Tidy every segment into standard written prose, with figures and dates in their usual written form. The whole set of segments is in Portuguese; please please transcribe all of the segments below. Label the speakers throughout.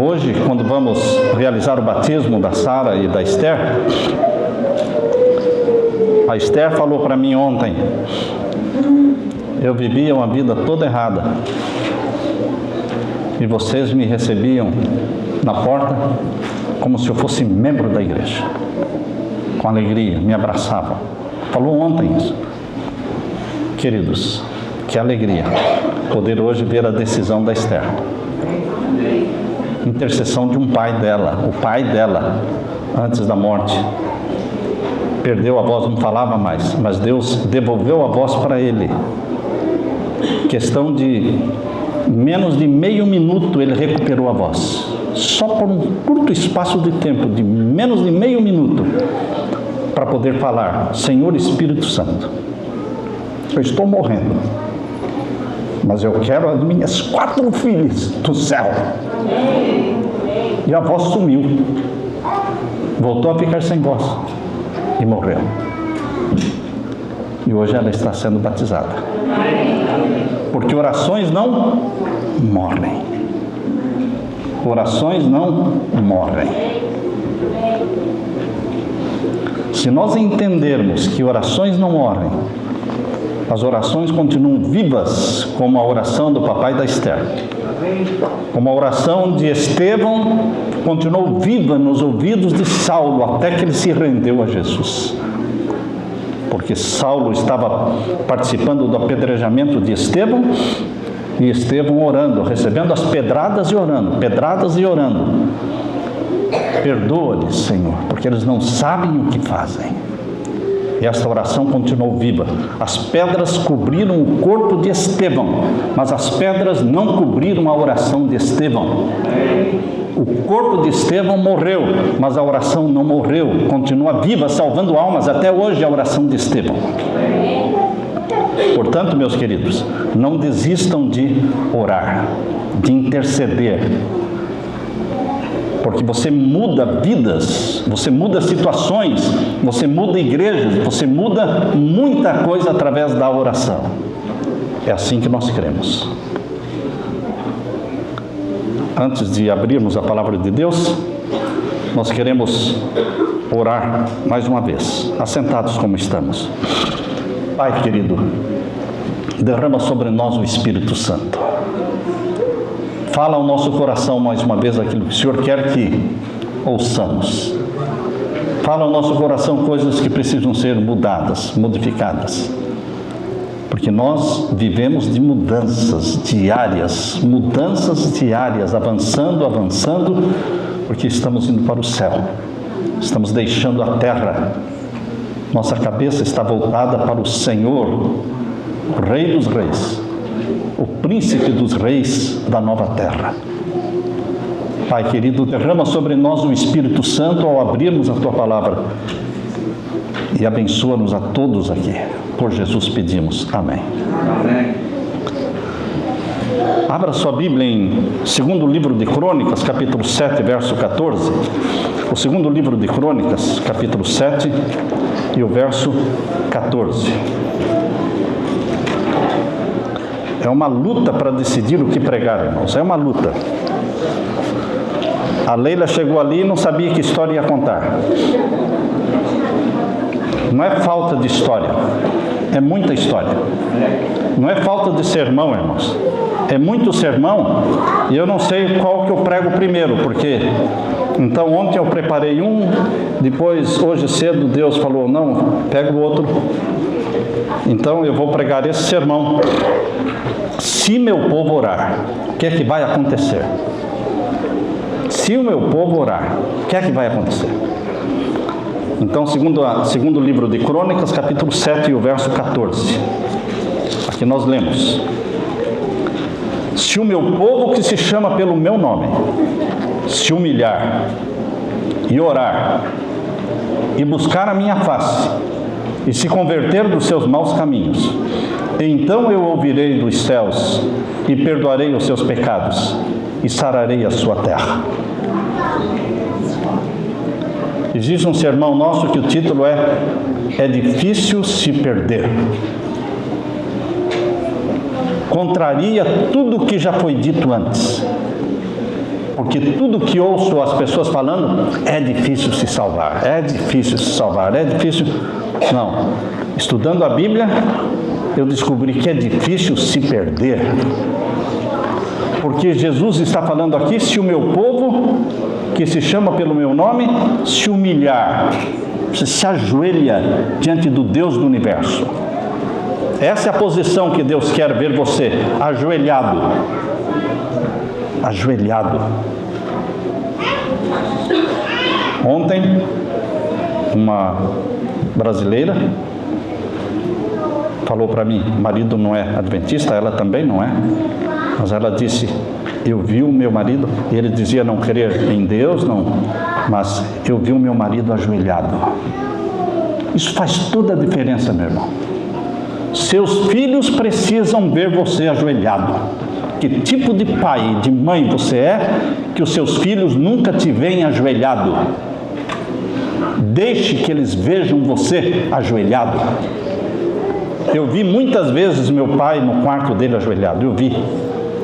Speaker 1: Hoje, quando vamos realizar o batismo da Sara e da Esther, a Esther falou para mim ontem: eu vivia uma vida toda errada e vocês me recebiam na porta como se eu fosse membro da igreja, com alegria, me abraçavam. Falou ontem isso. Queridos, que alegria poder hoje ver a decisão da Esther. Intercessão de um pai dela, o pai dela, antes da morte, perdeu a voz, não falava mais, mas Deus devolveu a voz para ele. Questão de menos de meio minuto ele recuperou a voz, só por um curto espaço de tempo, de menos de meio minuto, para poder falar: Senhor Espírito Santo, eu estou morrendo, mas eu quero as minhas 4 filhas do céu. E a voz sumiu, voltou a ficar sem voz e morreu. E hoje ela está sendo batizada, porque orações não morrem. Orações não morrem. Se nós entendermos que orações não morrem, as orações continuam vivas, como a oração do papai da Esther, como a oração de Estevão continuou viva nos ouvidos de Saulo, até que ele se rendeu a Jesus. Porque Saulo estava participando do apedrejamento de Estevão, e Estevão orando, recebendo as pedradas e orando, perdoa-lhes, Senhor, porque eles não sabem o que fazem. E esta oração continuou viva. As pedras cobriram o corpo de Estevão, mas as pedras não cobriram a oração de Estevão. O corpo de Estevão morreu, mas a oração não morreu, continua viva, salvando almas até hoje, a oração de Estevão. Portanto, meus queridos, não desistam de orar, de interceder, porque você muda vidas, você muda situações, você muda igrejas, você muda muita coisa através da oração. É assim que nós cremos. Antes de abrirmos a palavra de Deus, nós queremos orar mais uma vez, assentados como estamos. Pai querido, derrama sobre nós o Espírito Santo. Fala ao nosso coração mais uma vez aquilo que o Senhor quer que ouçamos. Fala ao nosso coração coisas que precisam ser mudadas, modificadas. Porque nós vivemos de mudanças diárias, avançando, porque estamos indo para o céu. Estamos deixando a terra. Nossa cabeça está voltada para o Senhor, o Rei dos Reis, o Príncipe dos Reis da nova terra. Pai querido, derrama sobre nós o Espírito Santo ao abrirmos a Tua palavra e abençoa-nos a todos aqui. Por Jesus pedimos. Amém. Amém. Abra sua Bíblia em 2º livro de Crônicas, capítulo 7, verso 14. O 2º livro de Crônicas, capítulo 7 e o verso 14. É uma luta para decidir o que pregar, irmãos. É uma luta. A Leila chegou ali e não sabia que história ia contar. Não é falta de história, é muita história. Não é falta de sermão, irmãos. É muito sermão e eu não sei qual que eu prego primeiro, porque... Então ontem eu preparei um, depois hoje cedo Deus falou, não, pega o outro. Então eu vou pregar esse sermão. Se meu povo orar, o que é que vai acontecer? Se o meu povo orar, o que é que vai acontecer? Então, segundo livro de Crônicas, capítulo 7 e o verso 14. Aqui nós lemos: se o meu povo que se chama pelo meu nome se humilhar e orar e buscar a minha face e se converter dos seus maus caminhos, então eu ouvirei dos céus e perdoarei os seus pecados e sararei a sua terra. Existe um sermão nosso que o título é difícil se perder. Contraria tudo o que já foi dito antes. Porque tudo que ouço as pessoas falando, é difícil se salvar, é difícil se salvar, é difícil... Não, estudando a Bíblia, eu descobri que é difícil se perder. Porque Jesus está falando aqui, se o meu povo, que se chama pelo meu nome, se humilhar, você se ajoelha diante do Deus do universo. Essa é a posição que Deus quer ver você, ajoelhado. Ajoelhado. Ontem, uma brasileira falou para mim, o marido não é adventista, ela também não é, mas ela disse, eu vi o meu marido, e ele dizia não crer em Deus, não, mas eu vi o meu marido ajoelhado. Isso faz toda a diferença, meu irmão. Seus filhos precisam ver você ajoelhado. Que tipo de pai e de mãe você é, que os seus filhos nunca te veem ajoelhado? Deixe que eles vejam você ajoelhado. Eu vi muitas vezes meu pai no quarto dele ajoelhado, eu vi.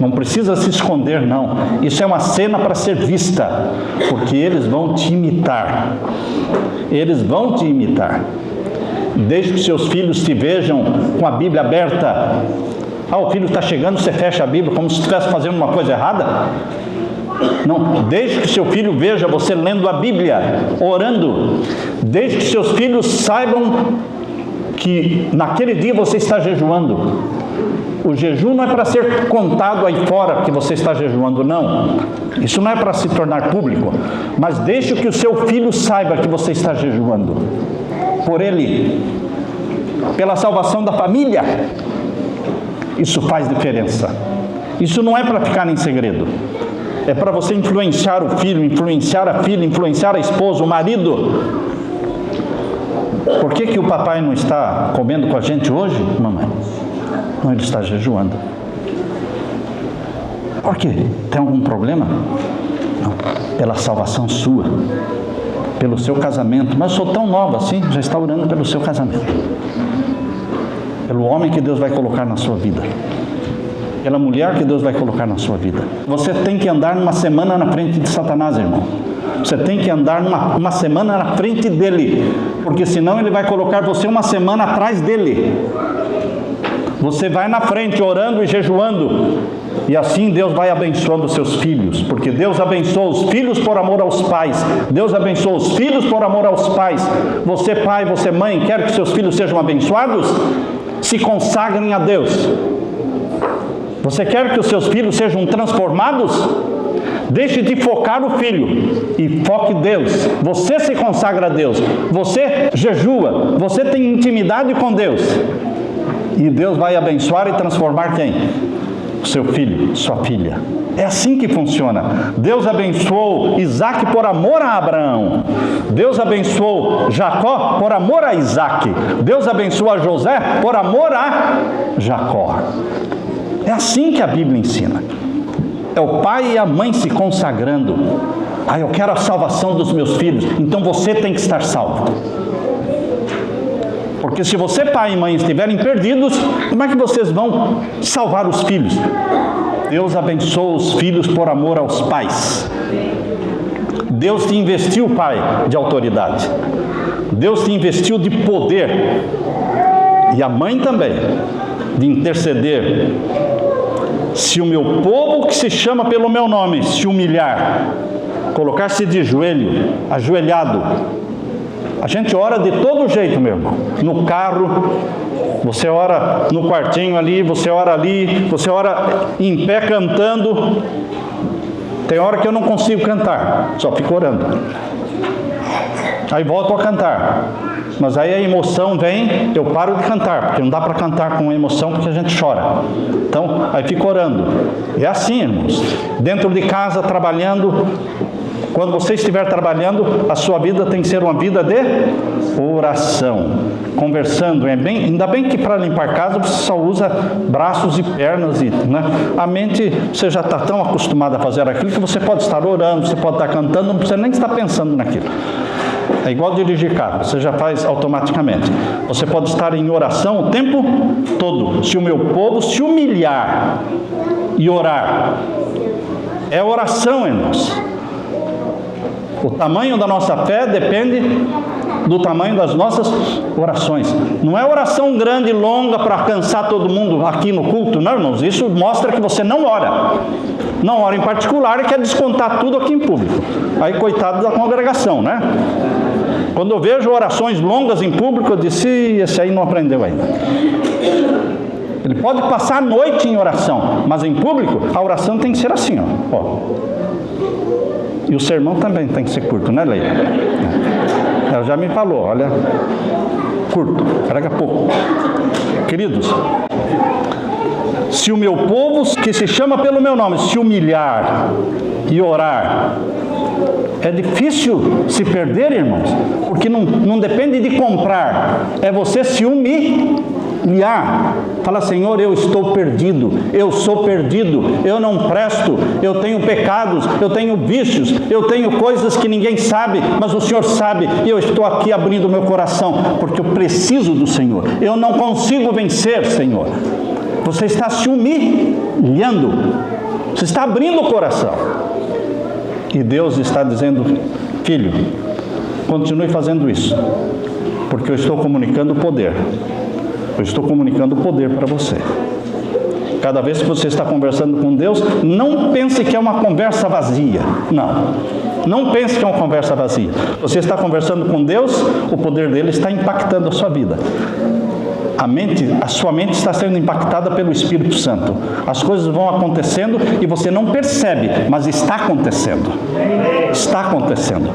Speaker 1: Não precisa se esconder, não. Isso é uma cena para ser vista, porque eles vão te imitar. Eles vão te imitar. Deixe que seus filhos te vejam com a Bíblia aberta. O filho está chegando, você fecha a Bíblia como se estivesse fazendo uma coisa errada? Não, deixe que seu filho veja você lendo a Bíblia, orando. Deixe que seus filhos saibam que naquele dia você está jejuando. O jejum não é para ser contado aí fora que você está jejuando, não. Isso não é para se tornar público. Mas deixe que o seu filho saiba que você está jejuando. Por ele, pela salvação da família. Isso faz diferença. Isso não é para ficar em segredo. É para você influenciar o filho, influenciar a filha, influenciar a esposa, o marido. Por que o papai não está comendo com a gente hoje, mamãe? Não, ele está jejuando. Por quê? Tem algum problema? Não. Pela salvação sua. Pelo seu casamento. Mas eu sou tão nova assim, já está orando pelo seu casamento. Pelo homem que Deus vai colocar na sua vida. Pela mulher que Deus vai colocar na sua vida. Você tem que andar uma semana na frente de Satanás, irmão. Você tem que andar uma semana na frente dele. Porque senão ele vai colocar você uma semana atrás dele. Você vai na frente orando e jejuando. E assim Deus vai abençoando os seus filhos. Porque Deus abençoa os filhos por amor aos pais. Deus abençoa os filhos por amor aos pais. Você pai, você mãe, quer que seus filhos sejam abençoados? Se consagrem a Deus. Você quer que os seus filhos sejam transformados? Deixe de focar no filho e foque em Deus. Você se consagra a Deus. Você jejua. Você tem intimidade com Deus. E Deus vai abençoar e transformar quem? O seu filho, sua filha. É assim que funciona. Deus abençoou Isaac por amor a Abraão. Deus abençoou Jacó por amor a Isaac. Deus abençoa José por amor a Jacó. É assim que a Bíblia ensina. É o pai e a mãe se consagrando. Eu quero a salvação dos meus filhos. Então você tem que estar salvo. Porque se você, pai e mãe, estiverem perdidos, como é que vocês vão salvar os filhos? Deus abençoa os filhos por amor aos pais. Deus te investiu, pai, de autoridade. Deus te investiu de poder. E a mãe também, de interceder. Se o meu povo que se chama pelo meu nome se humilhar, colocar-se de joelho, ajoelhado, a gente ora de todo jeito, meu irmão. No carro, você ora no quartinho ali, você ora ali, você ora em pé cantando. Tem hora que eu não consigo cantar, só fico orando. Aí volto a cantar. Mas aí a emoção vem, eu paro de cantar, porque não dá para cantar com emoção, porque a gente chora. Então, aí fico orando. É assim, irmãos. Dentro de casa, trabalhando, quando você estiver trabalhando, a sua vida tem que ser uma vida de oração. Conversando, ainda bem que para limpar casa você só usa braços e pernas, né? A mente, você já está tão acostumado a fazer aquilo que você pode estar orando, você pode estar cantando, não precisa nem estar pensando naquilo. É igual dirigir carro, você já faz automaticamente. Você pode estar em oração o tempo todo. Se o meu povo se humilhar e orar, É oração, irmãos. O tamanho da nossa fé depende do tamanho das nossas orações. Não é oração grande e longa para alcançar todo mundo aqui no culto, não, irmãos. Isso mostra que você não ora. Não ora em particular e quer descontar tudo aqui em público. Aí, coitado da congregação, né? Quando eu vejo orações longas em público, eu disse, esse aí não aprendeu ainda. Ele pode passar a noite em oração, mas em público, a oração tem que ser assim, ó. E o sermão também tem que ser curto, né, Leila? Ela já me falou, olha, curto, prega pouco. Queridos, se o meu povo, que se chama pelo meu nome, se humilhar e orar, é difícil se perder, irmãos, porque não depende de comprar, é você se humilhar. Fala, Senhor, eu estou perdido, eu sou perdido, eu não presto, eu tenho pecados, eu tenho vícios, eu tenho coisas que ninguém sabe, mas o Senhor sabe, e eu estou aqui abrindo meu coração, porque eu preciso do Senhor, eu não consigo vencer, Senhor. Você está se humilhando, você está abrindo o coração, e Deus está dizendo, filho, continue fazendo isso, porque eu estou comunicando o poder. Eu estou comunicando o poder para você. Cada vez que você está conversando com Deus, não pense que é uma conversa vazia. Não pense que é uma conversa vazia. Você está conversando com Deus, o poder dele está impactando a sua vida. A sua mente está sendo impactada pelo Espírito Santo. As coisas vão acontecendo e você não percebe, mas está acontecendo. Está acontecendo.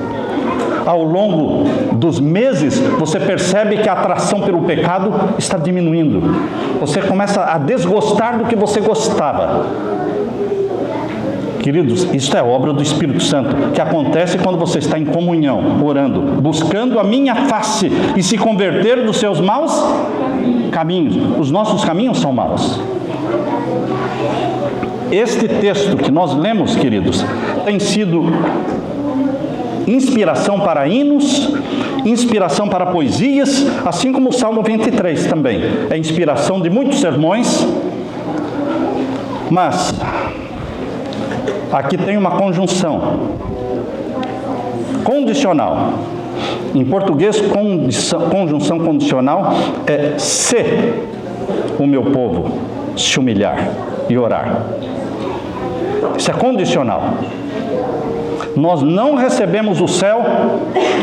Speaker 1: Ao longo dos meses, você percebe que a atração pelo pecado está diminuindo. Você começa a desgostar do que você gostava. Queridos, isso é obra do Espírito Santo, que acontece quando você está em comunhão, orando, buscando a minha face e se converter dos seus maus caminhos. Os nossos caminhos são maus. Este texto que nós lemos, queridos, tem sido inspiração para hinos, inspiração para poesias, assim como o Salmo 23 também. É inspiração de muitos sermões, mas aqui tem uma conjunção condicional. Em português, conjunção condicional é se o meu povo se humilhar e orar. Isso é condicional. Nós não recebemos o céu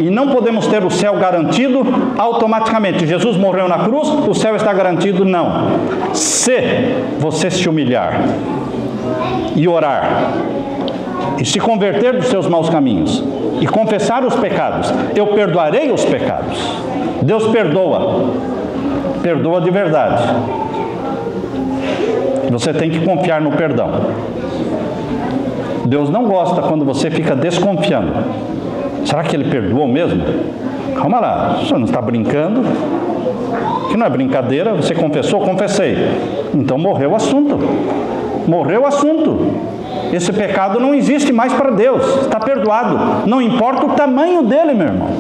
Speaker 1: e não podemos ter o céu garantido automaticamente. Jesus morreu na cruz, o céu está garantido? Não. Se você se humilhar e orar e se converter dos seus maus caminhos e confessar os pecados, eu perdoarei os pecados. Deus perdoa de verdade. Você tem que confiar no perdão. Deus não gosta quando você fica desconfiando. Será que Ele perdoou mesmo? Calma lá, você não está brincando? Que não é brincadeira, você confessou? Confessei. Então morreu o assunto. Morreu o assunto. Esse pecado não existe mais para Deus. Está perdoado. Não importa o tamanho dele, meu irmão.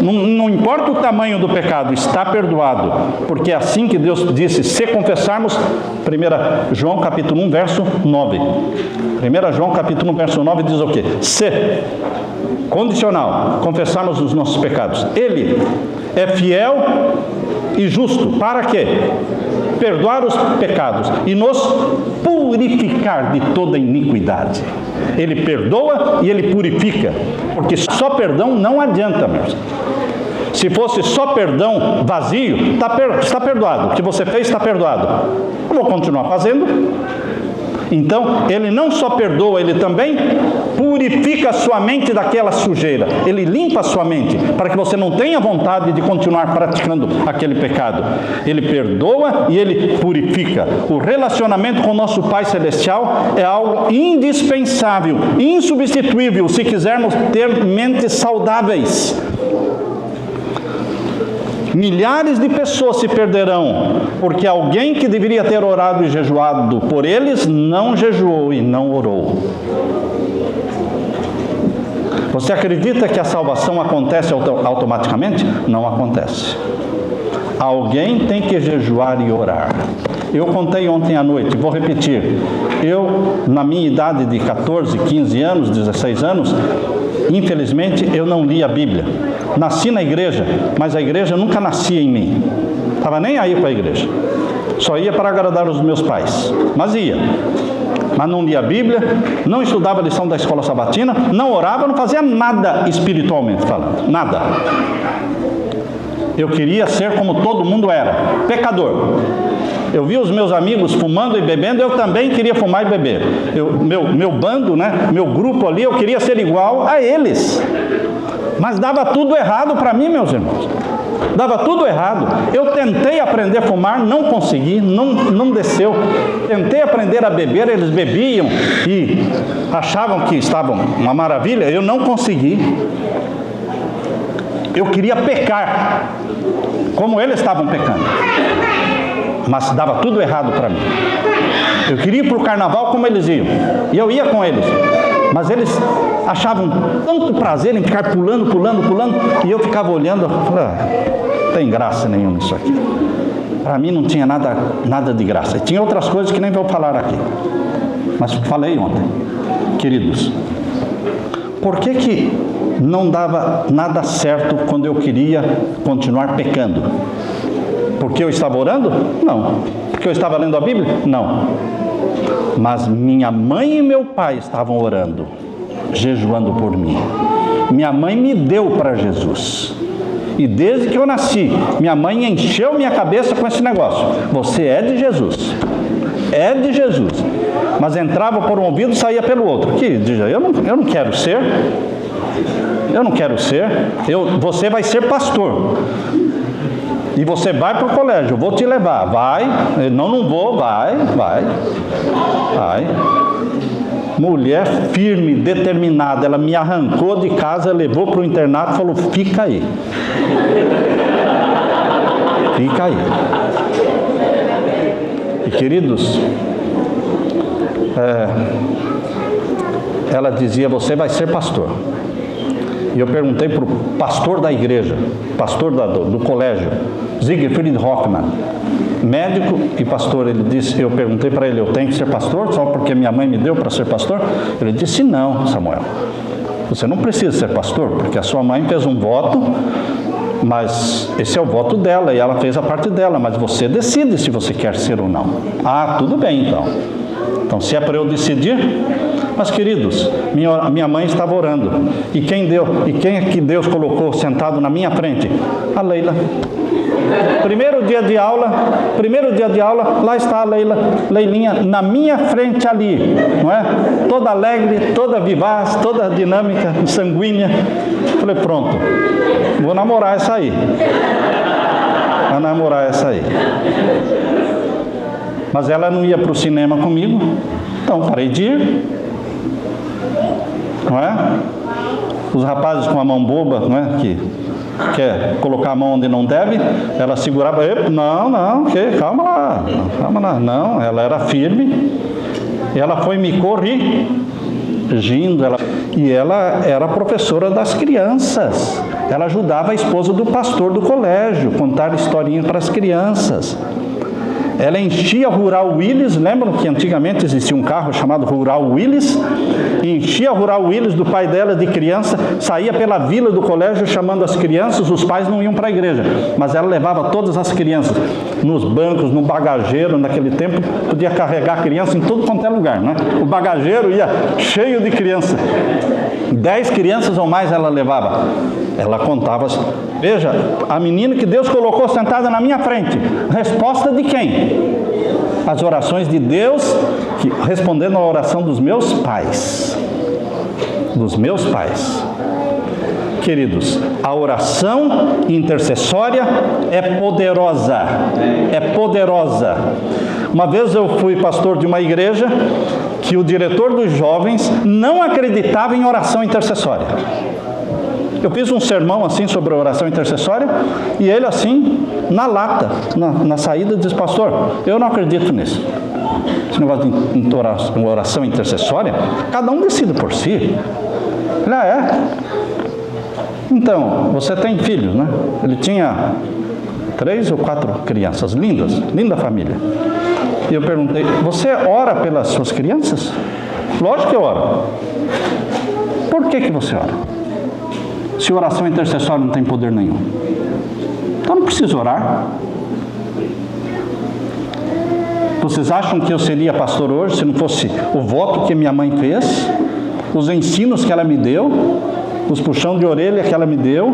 Speaker 1: Não importa o tamanho do pecado, está perdoado, porque é assim que Deus disse, se confessarmos, 1 João capítulo 1, verso 9. 1 João capítulo 1, verso 9 diz o quê? Se, condicional, confessarmos os nossos pecados, Ele é fiel e justo, para quê? Perdoar os pecados e nos purificar de toda iniquidade. Ele perdoa e Ele purifica, porque só perdão não adianta, meus. Se fosse só perdão vazio, está perdoado. O que você fez está perdoado. Eu vou continuar fazendo. Então, Ele não só perdoa, Ele também purifica a sua mente daquela sujeira. Ele limpa a sua mente, para que você não tenha vontade de continuar praticando aquele pecado. Ele perdoa e Ele purifica. O relacionamento com o nosso Pai Celestial é algo indispensável, insubstituível, se quisermos ter mentes saudáveis. Milhares de pessoas se perderão, porque alguém que deveria ter orado e jejuado por eles, não jejuou e não orou. Você acredita que a salvação acontece automaticamente? Não acontece. Alguém tem que jejuar e orar. Eu contei ontem à noite, vou repetir. Eu, na minha idade de 14, 15 anos, 16 anos, infelizmente eu não li a Bíblia. Nasci na igreja, mas a igreja nunca nascia em mim. Estava nem aí para a igreja. Só ia para agradar os meus pais. Mas ia. Mas não lia a Bíblia, não estudava a lição da escola sabatina, não orava, não fazia nada espiritualmente falando. Nada. Eu queria ser como todo mundo era, pecador. Eu via os meus amigos fumando e bebendo, eu também queria fumar e beber. Meu bando, né, meu grupo ali, eu queria ser igual a eles. Mas dava tudo errado para mim, meus irmãos. Dava tudo errado. Eu tentei aprender a fumar, não consegui, não desceu. Tentei aprender a beber, eles bebiam e achavam que estavam uma maravilha, eu não consegui. Eu queria pecar, como eles estavam pecando. Mas dava tudo errado para mim. Eu queria ir para o carnaval como eles iam. E eu ia com eles. Mas eles achavam tanto prazer em ficar pulando. E eu ficava olhando. Falei, tem graça nenhuma isso aqui. Para mim não tinha nada de graça. E tinha outras coisas que nem vou falar aqui. Mas falei ontem. Queridos, por que não dava nada certo quando eu queria continuar pecando? Porque eu estava orando? Não. Porque eu estava lendo a Bíblia? Não. Mas minha mãe e meu pai estavam orando, jejuando por mim. Minha mãe me deu para Jesus. E desde que eu nasci, minha mãe encheu minha cabeça com esse negócio. Você é de Jesus. É de Jesus. Mas entrava por um ouvido e saía pelo outro. Eu não quero ser. Eu não quero ser. Você vai ser pastor. E você vai para o colégio, eu vou te levar. Vai. Não vou. Vai. Mulher firme, determinada. Ela me arrancou de casa, levou para o internato e falou, fica aí. Fica aí. E queridos, ela dizia, você vai ser pastor. E eu perguntei para o pastor da igreja, pastor do colégio, Siegfried Hoffmann, médico e pastor. Ele disse, eu perguntei para ele, eu tenho que ser pastor só porque minha mãe me deu para ser pastor? Ele disse, não, Samuel, você não precisa ser pastor, porque a sua mãe fez um voto, mas esse é o voto dela e ela fez a parte dela, mas você decide se você quer ser ou não. Ah, tudo bem então. Então se é para eu decidir... Mas queridos, minha mãe estava orando. E quem é que Deus colocou sentado na minha frente? A Leila. Primeiro dia de aula, lá está a Leilinha na minha frente ali, não é? Toda alegre, toda vivaz, toda dinâmica, sanguínea. Falei, pronto, vou namorar essa aí. Mas ela não ia para o cinema comigo, então parei de ir. Não é? Os rapazes com a mão boba, não é? Que quer colocar a mão onde não deve, ela segurava, calma lá, não, ela era firme, e ela foi me corrigindo, e ela era professora das crianças, ela ajudava a esposa do pastor do colégio, contar historinhas para as crianças. Ela enchia Rural Willys, lembram que antigamente existia um carro chamado Rural Willys? Enchia Rural Willys do pai dela de criança, saía pela vila do colégio chamando as crianças, os pais não iam para a igreja, mas ela levava todas as crianças nos bancos, no bagageiro, naquele tempo podia carregar criança em todo quanto é lugar, né? O bagageiro ia cheio de criança, 10 crianças ou mais ela levava. Ela contava assim, veja, a menina que Deus colocou sentada na minha frente, resposta de quem? As orações de Deus, respondendo à oração dos meus pais. Queridos, a oração intercessória é poderosa. Uma vez eu fui pastor de uma igreja que o diretor dos jovens não acreditava em oração intercessória. Eu fiz um sermão assim sobre a oração intercessória e ele assim, na lata, na saída, disse, pastor, eu não acredito nisso. Esse negócio de oração intercessória, cada um decide por si. Ele, Então, você tem filhos, né? Ele tinha 3 ou 4 crianças, linda família. E eu perguntei, você ora pelas suas crianças? Lógico que eu oro. Por que você ora? Se oração intercessória não tem poder nenhum. Então não preciso orar. Vocês acham que eu seria pastor hoje se não fosse o voto que minha mãe fez, os ensinos que ela me deu, os puxão de orelha que ela me deu,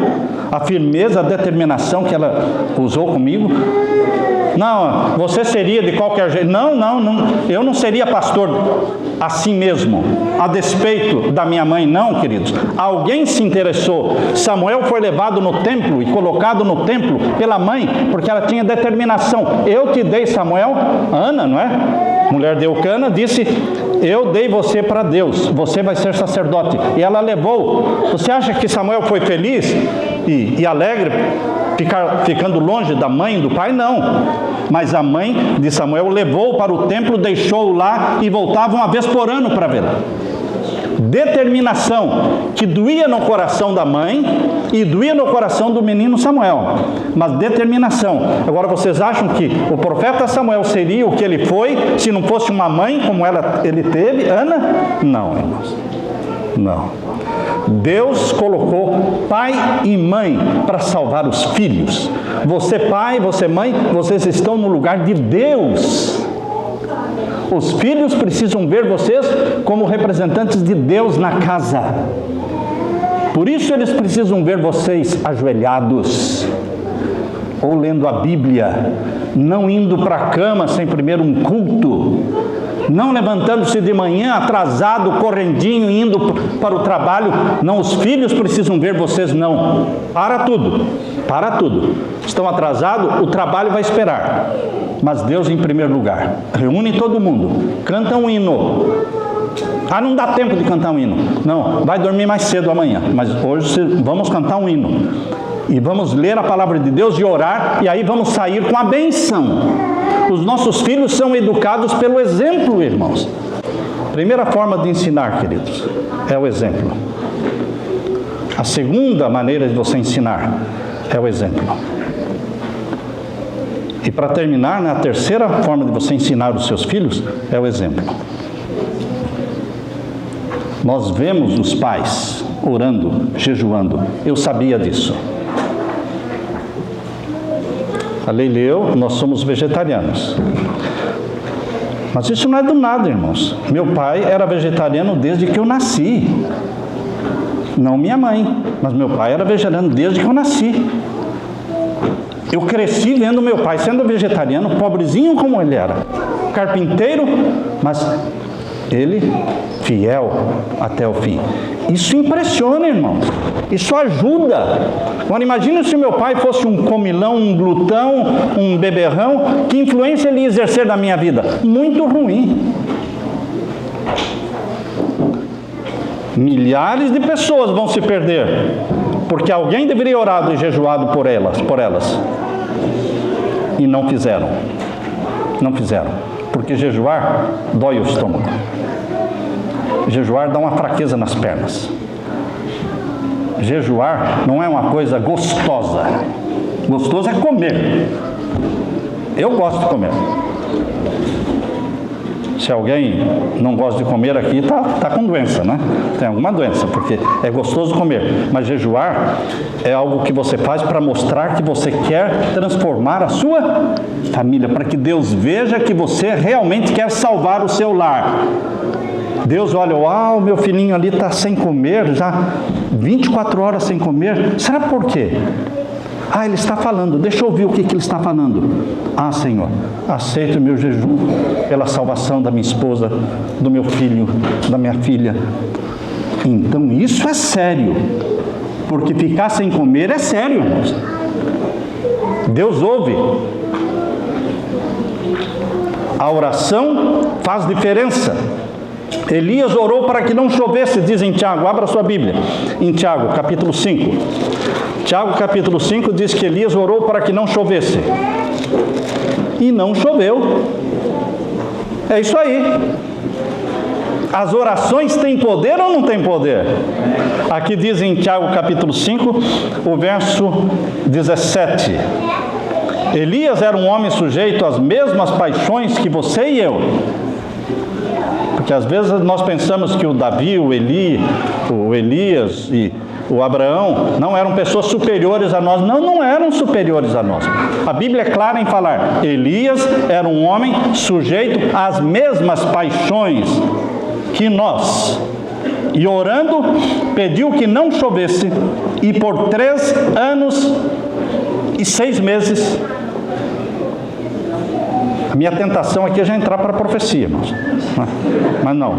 Speaker 1: a firmeza, a determinação que ela usou comigo? Não, você seria de qualquer jeito. Não, eu não seria pastor assim mesmo, a despeito da minha mãe, não, queridos. Alguém se interessou. Samuel foi levado no templo e colocado no templo pela mãe, porque ela tinha determinação. Eu te dei, Samuel, Ana, não é? Mulher de Eucana, disse, eu dei você para Deus, você vai ser sacerdote. E ela levou. Você acha que Samuel foi feliz e alegre, ficando longe da mãe e do pai? Não. Mas a mãe de Samuel levou para o templo, deixou-o lá e voltava uma vez por ano para vê-la. Determinação que doía no coração da mãe e doía no coração do menino Samuel. Mas determinação. Agora vocês acham que o profeta Samuel seria o que ele foi se não fosse uma mãe como ele teve, Ana? Não, irmãos. Não. Deus colocou pai e mãe para salvar os filhos. Você pai, você mãe, vocês estão no lugar de Deus. Os filhos precisam ver vocês como representantes de Deus na casa. Por isso eles precisam ver vocês ajoelhados, ou lendo a Bíblia, não indo para a cama sem primeiro um culto, não levantando-se de manhã atrasado, correndinho, indo para o trabalho. Não, os filhos precisam ver vocês, não. Para tudo. Estão atrasados, o trabalho vai esperar. Mas Deus em primeiro lugar. Reúne todo mundo, canta um hino. Ah, não dá tempo de cantar um hino. Não, vai dormir mais cedo amanhã. Mas hoje vamos cantar um hino. E vamos ler a palavra de Deus e orar, e aí vamos sair com a bênção. Os nossos filhos são educados pelo exemplo, irmãos. Primeira forma de ensinar, queridos, é o exemplo. A segunda maneira de você ensinar é o exemplo. E para terminar, a terceira forma de você ensinar os seus filhos é o exemplo. Nós vemos os pais orando, jejuando. Eu sabia disso. A Leila e eu, nós somos vegetarianos. Mas isso não é do nada, irmãos. Meu pai era vegetariano desde que eu nasci. Não minha mãe, mas meu pai era vegetariano desde que eu nasci. Eu cresci vendo meu pai sendo vegetariano, pobrezinho como ele era. Carpinteiro, mas ele fiel até o fim. Isso impressiona, irmãos. Isso ajuda. Agora imagine se meu pai fosse um comilão, um glutão, um beberrão. Que influência ele ia exercer na minha vida? Muito ruim. Milhares de pessoas vão se perder, porque alguém deveria orado e jejuado por elas. E não fizeram. Não fizeram. Porque jejuar dói o estômago. Jejuar dá uma fraqueza nas pernas. Jejuar não é uma coisa gostosa. Gostoso é comer. Eu gosto de comer. Se alguém não gosta de comer aqui, tá com doença, né? Tem alguma doença, porque é gostoso comer. Mas jejuar é algo que você faz para mostrar que você quer transformar a sua família, para que Deus veja que você realmente quer salvar o seu lar. Deus olha, o meu filhinho ali está sem comer, já 24 horas sem comer. Será por quê? Ele está falando, deixa eu ouvir o que ele está falando. Senhor, aceita o meu jejum pela salvação da minha esposa, do meu filho, da minha filha. Então isso é sério, porque ficar sem comer é sério, irmãos. Deus ouve. A oração faz diferença. Elias orou para que não chovesse, diz em Tiago, abra sua Bíblia, em Tiago, capítulo 5. Tiago, capítulo 5, diz que Elias orou para que não chovesse. E não choveu. É isso aí. As orações têm poder ou não têm poder? Aqui diz em Tiago, capítulo 5, o verso 17. Elias era um homem sujeito às mesmas paixões que você e eu. Porque às vezes nós pensamos que o Davi, o Elias e o Abraão não eram pessoas superiores a nós. Não, não eram superiores a nós. A Bíblia é clara em falar: Elias era um homem sujeito às mesmas paixões que nós. E orando, pediu que não chovesse, e por 3 anos e 6 meses. A minha tentação aqui é já entrar para a profecia, irmãos. Mas não,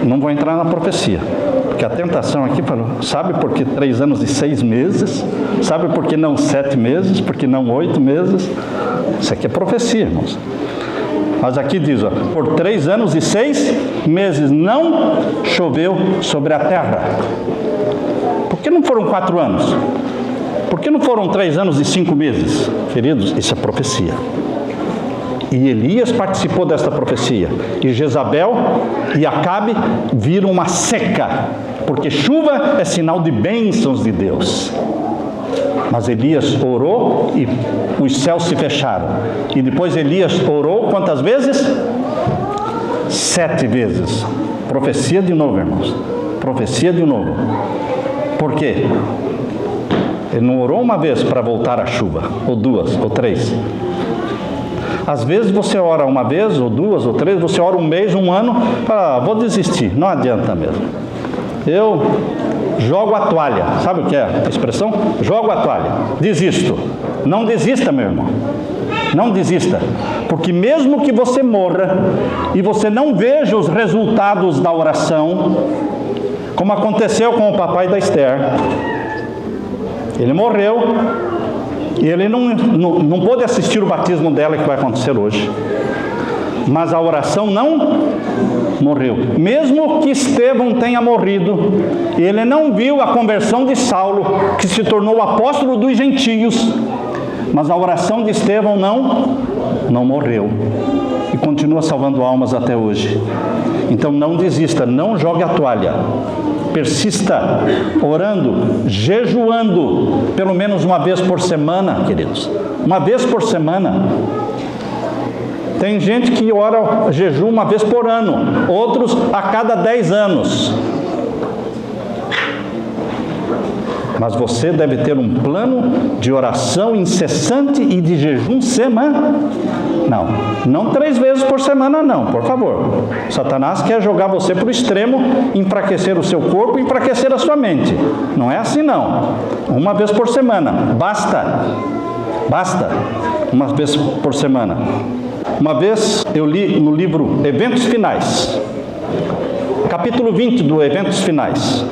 Speaker 1: não vou entrar na profecia. Porque a tentação aqui falou, sabe por que 3 anos e 6 meses? Sabe por que não 7 meses? Por que não 8 meses? Isso aqui é profecia, irmãos. Mas aqui diz, ó, por 3 anos e 6 meses não choveu sobre a terra. Por que não foram 4 anos? Por que não foram 3 anos e 5 meses? Queridos, isso é profecia. E Elias participou desta profecia. E Jezabel e Acabe viram uma seca, porque chuva é sinal de bênçãos de Deus. Mas Elias orou e os céus se fecharam. E depois Elias orou quantas vezes? 7 vezes. Profecia de novo, irmãos. Profecia de novo. Por quê? Ele não orou uma vez para voltar a chuva, ou 2, ou 3. Às vezes você ora uma vez, ou 2, ou 3, você ora um mês, um ano, fala, vou desistir. Não adianta mesmo. Eu jogo a toalha. Sabe o que é a expressão? Jogo a toalha. Desisto. Não desista, meu irmão. Não desista. Porque mesmo que você morra e você não veja os resultados da oração, como aconteceu com o papai da Esther, ele morreu e ele não pôde assistir o batismo dela, que vai acontecer hoje. Mas a oração não morreu. Mesmo que Estevão tenha morrido, ele não viu a conversão de Saulo, que se tornou o apóstolo dos gentios. Mas a oração de Estevão não morreu. E continua salvando almas até hoje. Então não desista, não jogue a toalha. Persista orando, jejuando, pelo menos uma vez por semana, queridos. Uma vez por semana. Tem gente que ora jejum uma vez por ano, outros a cada 10 anos. Mas você deve ter um plano de oração incessante e de jejum semanal. Não 3 vezes por semana não, por favor. Satanás quer jogar você para o extremo, enfraquecer o seu corpo, enfraquecer a sua mente. Não é assim não. Uma vez por semana, basta. Uma vez por semana. Uma vez eu li no livro Eventos Finais, capítulo 20 do Eventos Finais,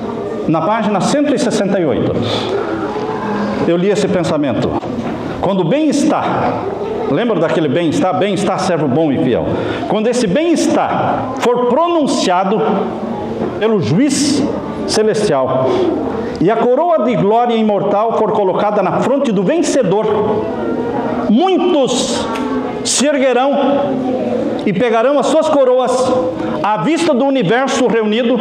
Speaker 1: na página 168, eu li esse pensamento. Quando o bem-estar, lembra daquele bem-estar? Bem-estar, servo bom e fiel. Quando esse bem-estar for pronunciado pelo juiz celestial e a coroa de glória imortal for colocada na fronte do vencedor, muitos se erguerão e pegarão as suas coroas à vista do universo reunido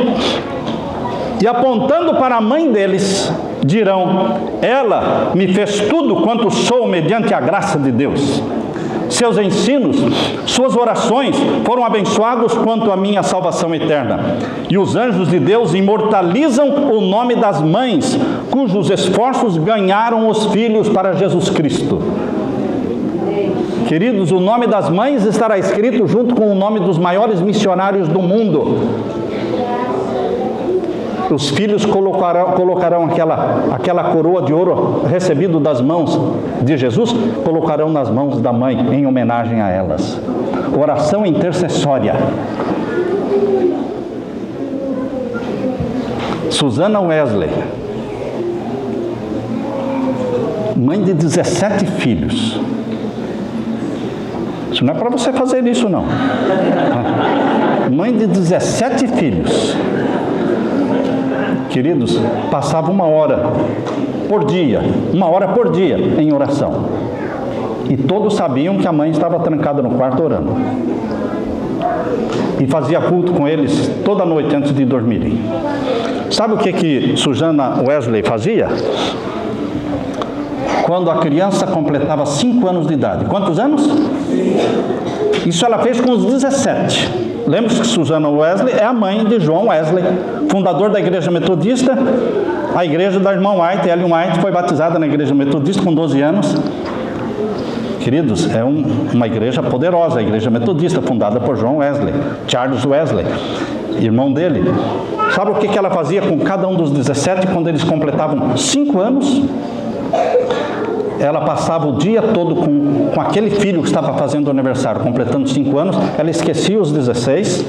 Speaker 1: e apontando para a mãe deles, dirão, ela me fez tudo quanto sou mediante a graça de Deus. Seus ensinos, suas orações foram abençoados quanto à minha salvação eterna. E os anjos de Deus imortalizam o nome das mães, cujos esforços ganharam os filhos para Jesus Cristo. Queridos, o nome das mães estará escrito junto com o nome dos maiores missionários do mundo. Os filhos colocarão aquela coroa de ouro recebido das mãos de Jesus, colocarão nas mãos da mãe em homenagem a elas. Oração intercessória. Susana Wesley, mãe de 17 filhos. Isso não é para você fazer isso, não. Mãe de 17 filhos. Queridos, passava 1 hora por dia em oração. E todos sabiam que a mãe estava trancada no quarto orando. E fazia culto com eles toda noite antes de dormirem. Sabe o que Susana Wesley fazia? quando a criança completava 5 anos de idade. Quantos anos? Isso ela fez com os 17. Lembre-se que Susana Wesley é a mãe de John Wesley, fundador da Igreja Metodista. A igreja da irmã White, Ellen White, foi batizada na Igreja Metodista com 12 anos. Queridos, é uma igreja poderosa, a Igreja Metodista, fundada por John Wesley, Charles Wesley, irmão dele. Sabe o que ela fazia com cada um dos 17 quando eles completavam 5 anos? Ela passava o dia todo com aquele filho que estava fazendo o aniversário, completando 5 anos, ela esquecia os 16,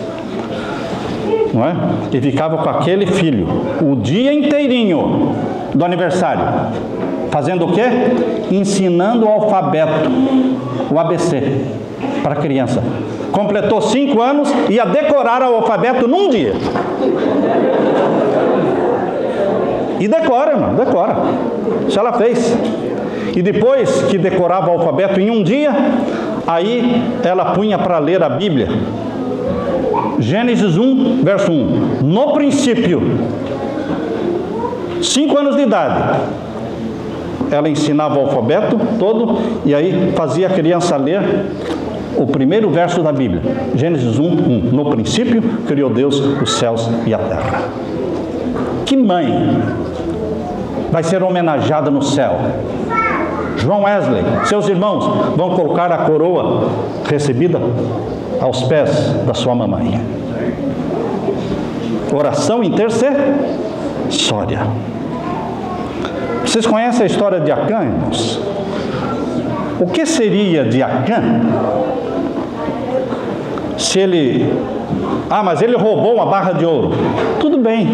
Speaker 1: não é? E ficava com aquele filho o dia inteirinho do aniversário, fazendo o quê? Ensinando o alfabeto, o ABC, para a criança. Completou 5 anos, ia decorar o alfabeto num dia. E decora, irmão, decora. Isso ela fez. E depois que decorava o alfabeto em um dia, aí ela punha para ler a Bíblia. Gênesis 1, verso 1. No princípio, 5 anos de idade, ela ensinava o alfabeto todo e aí fazia a criança ler o primeiro verso da Bíblia. Gênesis 1, 1. No princípio, criou Deus os céus e a terra. Que mãe vai ser homenageada no céu? João Wesley, seus irmãos vão colocar a coroa recebida aos pés da sua mamãe. Oração intercessória. Vocês conhecem a história de Acã, irmãos? O que seria de Acã se ele... mas ele roubou uma barra de ouro. Tudo bem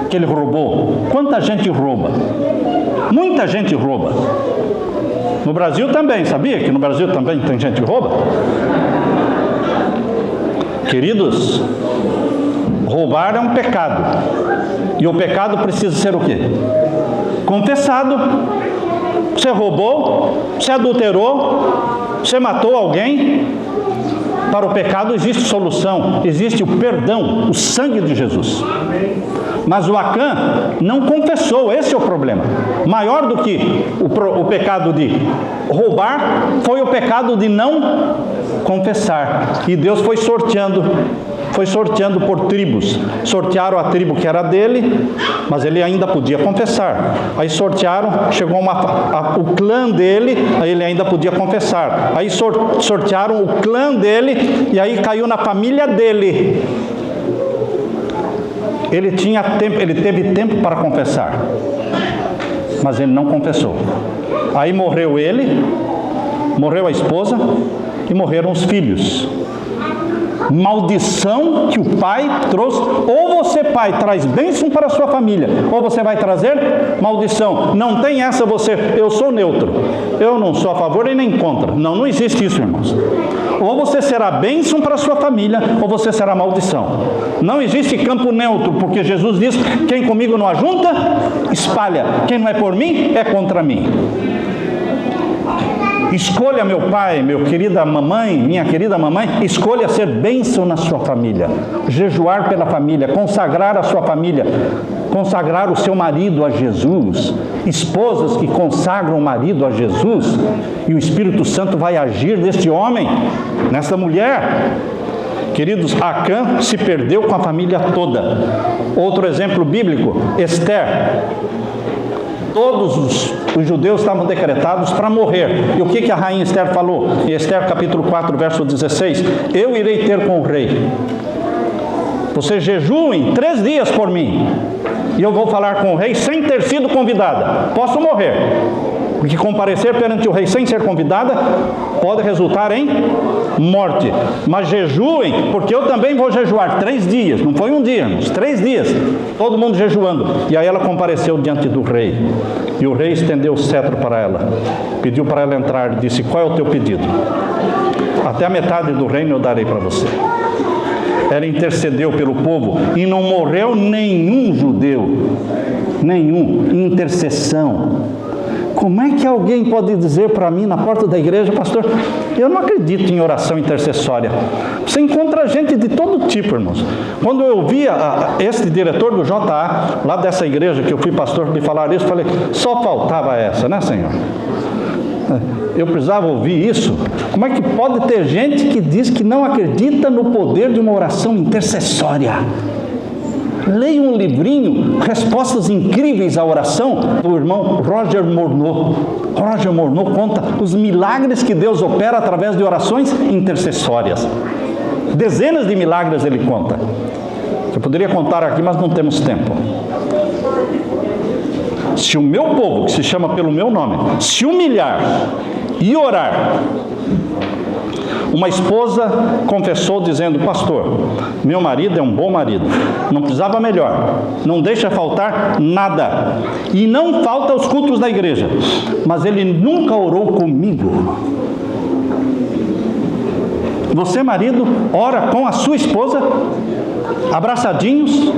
Speaker 1: que ele roubou. Quanta gente rouba? Muita gente rouba. No Brasil também, sabia que no Brasil também tem gente que rouba? Queridos, roubar é um pecado. E o pecado precisa ser o quê? Confessado. Você roubou, você adulterou, você matou alguém. Para o pecado existe solução, existe o perdão, o sangue de Jesus. Mas o Acã não confessou, esse é o problema. Maior do que o pecado de roubar, foi o pecado de não confessar. E Deus foi sorteando por tribos. Sortearam a tribo que era dele, mas ele ainda podia confessar. Aí sortearam, chegou o clã dele, aí ele ainda podia confessar. Aí sortearam o clã dele, e aí caiu na família dele. Ele teve tempo para confessar, mas ele não confessou. Aí morreu ele, morreu a esposa e morreram os filhos. Maldição que o pai trouxe. Ou você, pai, traz bênção para a sua família, ou você vai trazer maldição. Não tem essa eu sou neutro, eu não sou a favor e nem contra. Não existe isso, irmãos. Ou você será bênção para a sua família, ou você será maldição. Não existe campo neutro, porque Jesus diz: quem comigo não ajunta, espalha. Quem não é por mim, é contra mim. Escolha, meu pai, minha querida mamãe, escolha ser bênção na sua família, jejuar pela família, consagrar a sua família, consagrar o seu marido a Jesus. Esposas que consagram o marido a Jesus, e o Espírito Santo vai agir neste homem, nesta mulher. Queridos, Acã se perdeu com a família toda. Outro exemplo bíblico, Esther. Todos os judeus estavam decretados para morrer. E o que a rainha Esther falou? Em Esther capítulo 4, verso 16: eu irei ter com o rei. Vocês jejuem 3 dias por mim, e eu vou falar com o rei sem ter sido convidada. Posso morrer, porque comparecer perante o rei sem ser convidada pode resultar em morte. Mas jejuem, porque eu também vou jejuar 3 dias. Não foi um dia, irmãos, 3 dias. Todo mundo jejuando. E aí ela compareceu diante do rei. E o rei estendeu o cetro para ela, pediu para ela entrar, disse: qual é o teu pedido? Até a metade do reino eu darei para você. Ela intercedeu pelo povo e não morreu nenhum judeu. Nenhum. Intercessão. Como é que alguém pode dizer para mim na porta da igreja, pastor, eu não acredito em oração intercessória? Você encontra gente de todo tipo, irmãos. Quando eu via este diretor do JA, lá dessa igreja que eu fui pastor, me falar isso, eu falei, só faltava essa, né, Senhor? Eu precisava ouvir isso. Como é que pode ter gente que diz que não acredita no poder de uma oração intercessória? Leia um livrinho, Respostas Incríveis à Oração, do irmão Roger Morneau. Roger Morneau conta os milagres que Deus opera através de orações intercessórias. Dezenas de milagres ele conta. Eu poderia contar aqui, mas não temos tempo. Se o meu povo, que se chama pelo meu nome, se humilhar e orar. Uma esposa confessou dizendo, pastor, meu marido é um bom marido, não precisava melhor, não deixa faltar nada, e não falta aos cultos da igreja, mas ele nunca orou comigo. Você, marido, ora com a sua esposa, abraçadinhos?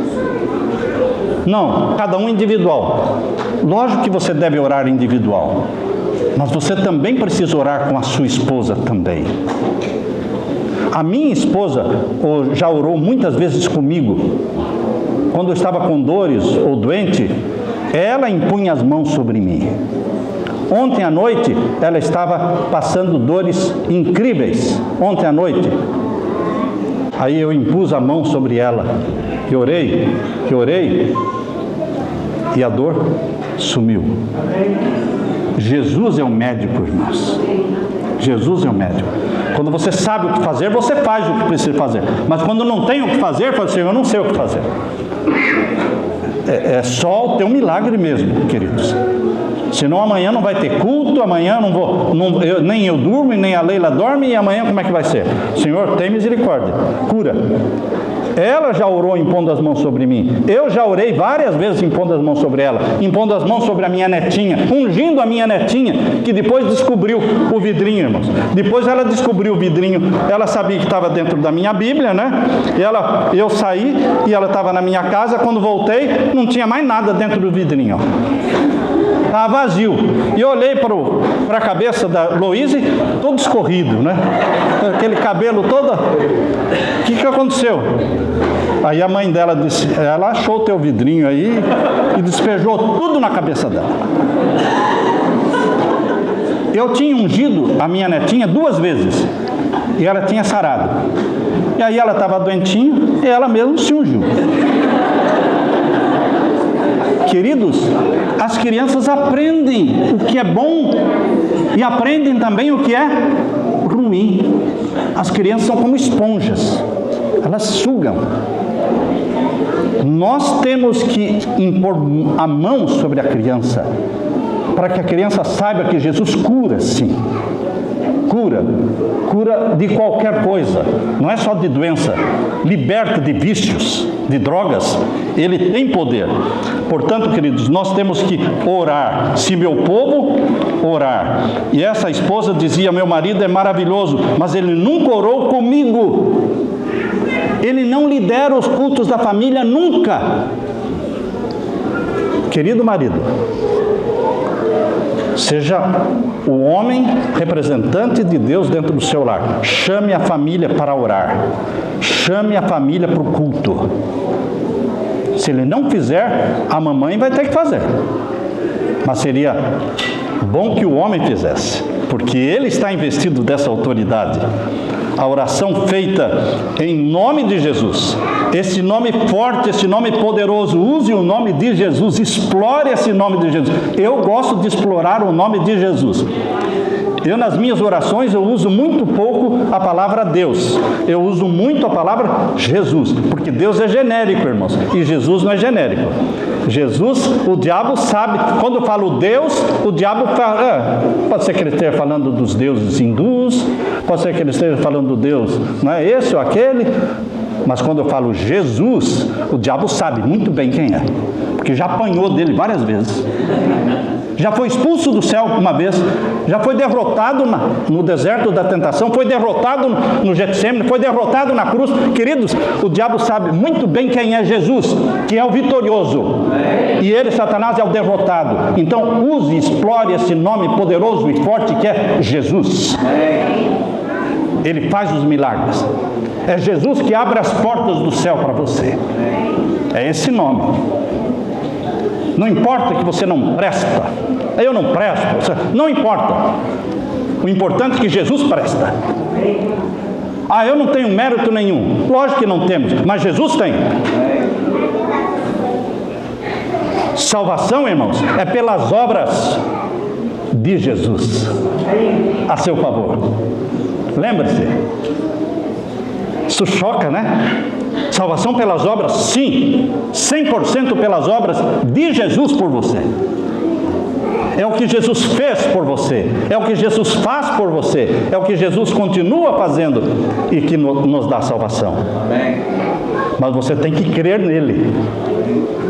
Speaker 1: Não, cada um individual. Lógico que você deve orar individual, mas você também precisa orar com a sua esposa também. A minha esposa já orou muitas vezes comigo. Quando eu estava com dores ou doente, ela impunha as mãos sobre mim. Ontem à noite, ela estava passando dores incríveis. Ontem à noite. Aí eu impus a mão sobre ela. E orei. E a dor sumiu. Jesus é o médico, irmãos. Jesus é o médico. Quando você sabe o que fazer, você faz o que precisa fazer. Mas quando não tem o que fazer, fala assim, eu não sei o que fazer. É só o teu milagre mesmo, queridos. Senão amanhã não vai ter culto, amanhã nem eu durmo, e nem a Leila dorme, e amanhã como é que vai ser? Senhor, tem misericórdia, cura. Ela já orou impondo as mãos sobre mim. Eu já orei várias vezes impondo as mãos sobre ela, impondo as mãos sobre a minha netinha, ungindo a minha netinha, que depois descobriu o vidrinho, irmãos. Depois ela descobriu o vidrinho, ela sabia que estava dentro da minha Bíblia, né? Eu saí e ela estava na minha casa. Quando voltei, não tinha mais nada dentro do vidrinho, estava vazio. E eu olhei para a cabeça da Louise, todo escorrido, né? Aquele cabelo todo. O que aconteceu? Aí a mãe dela disse, ela achou o teu vidrinho aí e despejou tudo na cabeça dela. Eu tinha ungido a minha netinha 2 vezes e ela tinha sarado. E aí ela estava doentinha e ela mesma se ungiu. Queridos, as crianças aprendem o que é bom e aprendem também o que é ruim. As crianças são como esponjas, elas sugam. Nós temos que impor a mão sobre a criança, para que a criança saiba que Jesus cura, sim. Cura de qualquer coisa, não é só de doença, liberta de vícios, de drogas, ele tem poder. Portanto, queridos, nós temos que orar, se meu povo orar. E essa esposa dizia, meu marido é maravilhoso, mas ele nunca orou comigo, ele não lidera os cultos da família nunca. Querido marido, seja o homem representante de Deus dentro do seu lar. Chame a família para orar. Chame a família para o culto. Se ele não fizer, a mamãe vai ter que fazer. Mas seria bom que o homem fizesse, porque ele está investido dessa autoridade. A oração feita em nome de Jesus, esse nome forte, esse nome poderoso, use o nome de Jesus, explore esse nome de Jesus. Eu gosto de explorar o nome de Jesus. Eu, nas minhas orações, eu uso muito pouco a palavra Deus. Eu uso muito a palavra Jesus, porque Deus é genérico, irmãos, e Jesus não é genérico. Jesus, o diabo sabe, quando eu falo Deus, o diabo fala, pode ser que ele esteja falando dos deuses hindus, pode ser que ele esteja falando do Deus, não é esse ou aquele, mas quando eu falo Jesus, o diabo sabe muito bem quem é, porque já apanhou dele várias vezes. Já foi expulso do céu uma vez, já foi derrotado no deserto da tentação, foi derrotado no Getsemane, foi derrotado na cruz. Queridos, o diabo sabe muito bem quem é Jesus, que é o vitorioso, e ele, Satanás, é o derrotado. Então use e explore esse nome poderoso e forte que é Jesus. Ele faz os milagres. É Jesus que abre as portas do céu para você. É esse nome. Não importa que você não presta, eu não presto, não importa. O importante é que Jesus presta. Eu não tenho mérito nenhum. Lógico que não temos, mas Jesus tem. Salvação, irmãos, é pelas obras de Jesus a seu favor. Lembre-se, isso choca, né? Salvação pelas obras, sim, 100% pelas obras de Jesus por você. É o que Jesus fez por você, é o que Jesus faz por você, é o que Jesus continua fazendo e que nos dá salvação. Mas você tem que crer nele.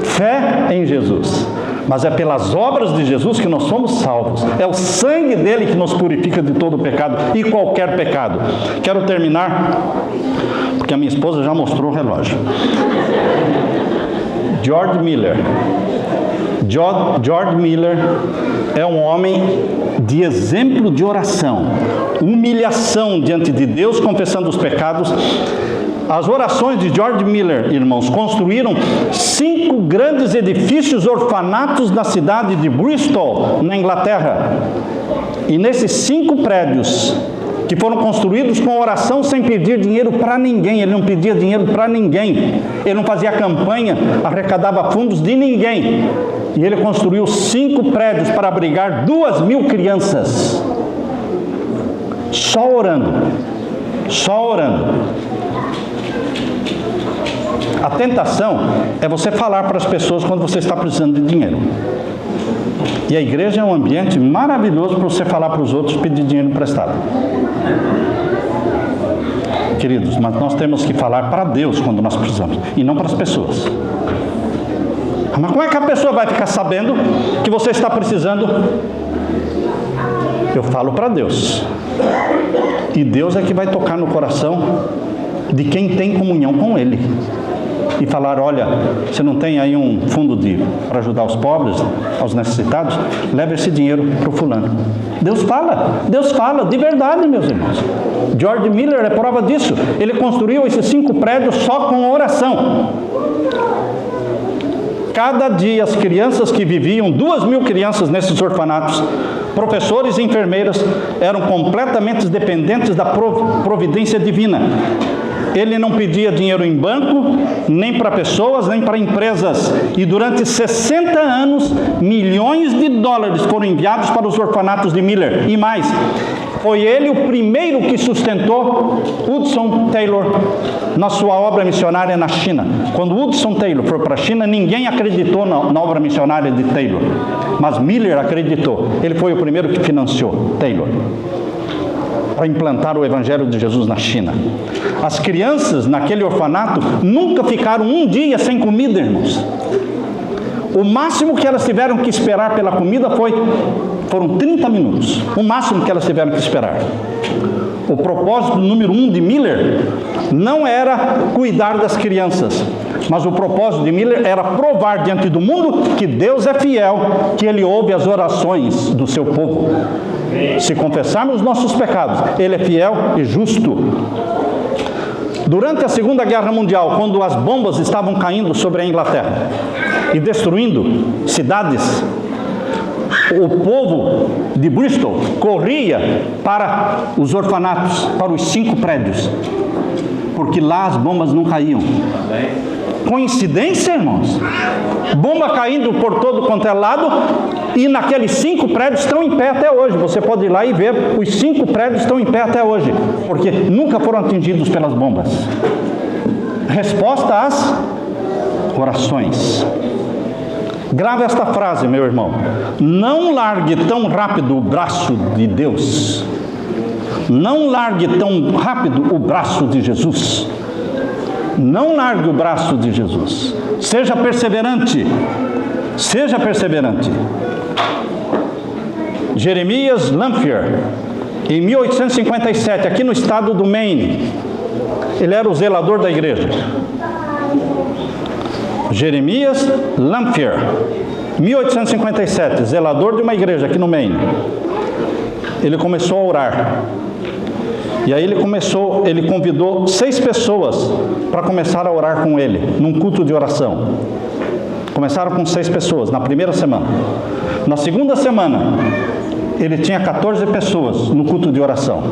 Speaker 1: Fé em Jesus. Mas é pelas obras de Jesus que nós somos salvos. É o sangue dele que nos purifica de todo pecado e qualquer pecado. Quero terminar, porque a minha esposa já mostrou o relógio. George Miller. George Miller é um homem de exemplo de oração, humilhação diante de Deus, confessando os pecados. As orações de George Miller, irmãos, construíram 5 grandes edifícios orfanatos na cidade de Bristol, na Inglaterra. E nesses 5 prédios, que foram construídos com oração sem pedir dinheiro para ninguém, ele não pedia dinheiro para ninguém, ele não fazia campanha, arrecadava fundos de ninguém. E ele construiu 5 prédios para abrigar 2.000 crianças. Só orando. Só orando. A tentação é você falar para as pessoas quando você está precisando de dinheiro. E a igreja é um ambiente maravilhoso para você falar para os outros pedir dinheiro emprestado. Queridos, mas nós temos que falar para Deus quando nós precisamos, e não para as pessoas. Mas como é que a pessoa vai ficar sabendo que você está precisando? Eu falo para Deus. E Deus é que vai tocar no coração de quem tem comunhão com Ele. E falar, olha, você não tem aí um fundo para ajudar os pobres, aos necessitados? Leva esse dinheiro para o fulano. Deus fala, de verdade, meus irmãos. George Miller é prova disso. Ele construiu esses 5 prédios só com oração. Cada dia as crianças que viviam, 2.000 crianças nesses orfanatos, professores e enfermeiras, eram completamente dependentes da providência divina. Ele não pedia dinheiro em banco, nem para pessoas, nem para empresas. E durante 60 anos, milhões de dólares foram enviados para os orfanatos de Miller. E mais, foi ele o primeiro que sustentou Hudson Taylor na sua obra missionária na China. Quando Hudson Taylor foi para a China, ninguém acreditou na obra missionária de Taylor. Mas Miller acreditou. Ele foi o primeiro que financiou Taylor para implantar o Evangelho de Jesus na China. As crianças naquele orfanato nunca ficaram um dia sem comida, irmãos. O máximo que elas tiveram que esperar pela comida foram 30 minutos. O máximo que elas tiveram que esperar. O propósito número 1 de Miller não era cuidar das crianças, mas o propósito de Miller era provar diante do mundo que Deus é fiel, que Ele ouve as orações do seu povo. Se confessarmos nossos pecados, Ele é fiel e justo. Durante a Segunda Guerra Mundial, quando as bombas estavam caindo sobre a Inglaterra e destruindo cidades, o povo de Bristol corria para os orfanatos, para os 5 prédios, porque lá as bombas não caíam. Coincidência, irmãos? Bomba caindo por todo quanto é lado, e naqueles 5 prédios estão em pé até hoje. Você pode ir lá e ver, os 5 prédios estão em pé até hoje, porque nunca foram atingidos pelas bombas. Resposta às orações. Grave esta frase, meu irmão: não largue tão rápido o braço de Deus. Não largue tão rápido o braço de Jesus. Não largue o braço de Jesus. Seja perseverante. Seja perseverante. Jeremias Lanphier, em 1857, aqui no estado do Maine, ele era o zelador da igreja. Jeremias Lanphier, 1857, zelador de uma igreja aqui no Maine. Ele começou a orar. E aí ele convidou 6 pessoas para começar a orar com ele, num culto de oração. Começaram com 6 pessoas, na primeira semana. Na segunda semana, ele tinha 14 pessoas no culto de oração.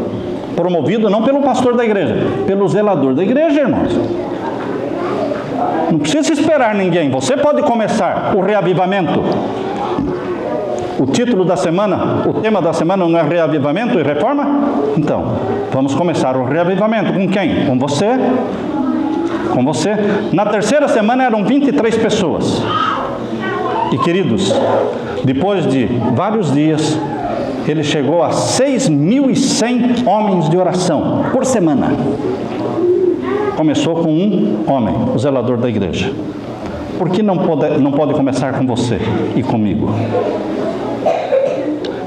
Speaker 1: Promovido não pelo pastor da igreja, pelo zelador da igreja, irmãos. Não precisa esperar ninguém, você pode começar o reavivamento. O título da semana, o tema da semana não é reavivamento e reforma? Então, vamos começar o reavivamento com quem? Com você. Com você. Na terceira semana eram 23 pessoas. E queridos, depois de vários dias, ele chegou a 6.100 homens de oração por semana. Começou com um homem, o zelador da igreja. Por que não pode começar com você e comigo?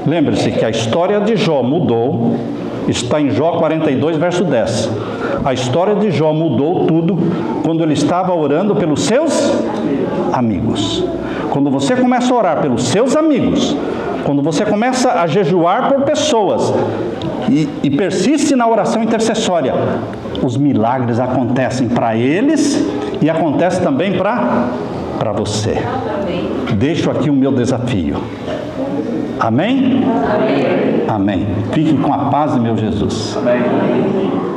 Speaker 1: Lembre-se que a história de Jó mudou, está em Jó 42, verso 10. A história de Jó mudou tudo quando ele estava orando pelos seus amigos. Quando você começa a orar pelos seus amigos, quando você começa a jejuar por pessoas e persiste na oração intercessória, os milagres acontecem para eles e acontecem também para você. Deixo aqui o meu desafio. Amém? Amém. Amém. Fiquem com a paz de meu Jesus. Amém.